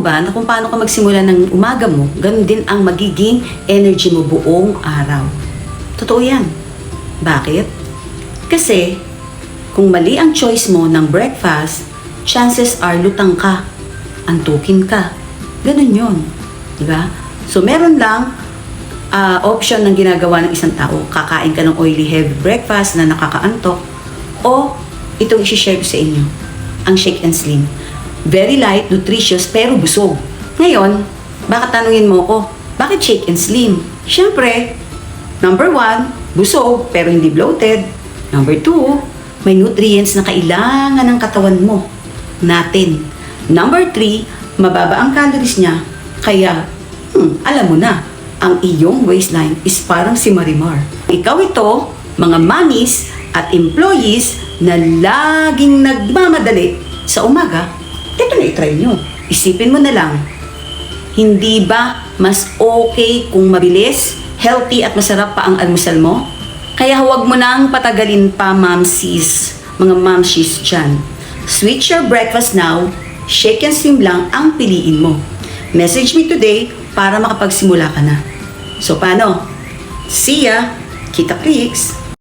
mo ba na kung paano ka magsimula ng umaga mo, ganun din ang magiging energy mo buong araw? Totoo yan. Bakit? Kasi, kung mali ang choice mo ng breakfast, chances are lutang ka, antukin ka. Ganun yun. Diba? So, meron lang option ng ginagawa ng isang tao. Kakain ka ng oily heavy breakfast na nakakaantok, o itong isi-share ko sa inyo, ang Shake and Slim. Very light, nutritious, pero busog. Ngayon, baka tanungin mo ko, bakit Shake and Slim? Siyempre, number 1, busog pero hindi bloated. Number 2, may nutrients na kailangan ng katawan mo, natin. Number 3, mababa ang calories niya. Kaya, alam mo na, ang iyong waistline is parang si Marimar. Ikaw ito, mga mommies at employees na laging nagmamadali sa umaga, ito na itry nyo. Isipin mo na lang, hindi ba mas okay kung mabilis, healthy at masarap pa ang almusal mo? Kaya huwag mo nang patagalin pa, mamsis, mga mamsis dyan. Switch your breakfast now, Shake and Slim lang ang piliin mo. Message me today para makapagsimula ka na. So paano? See ya! Kita Pricks!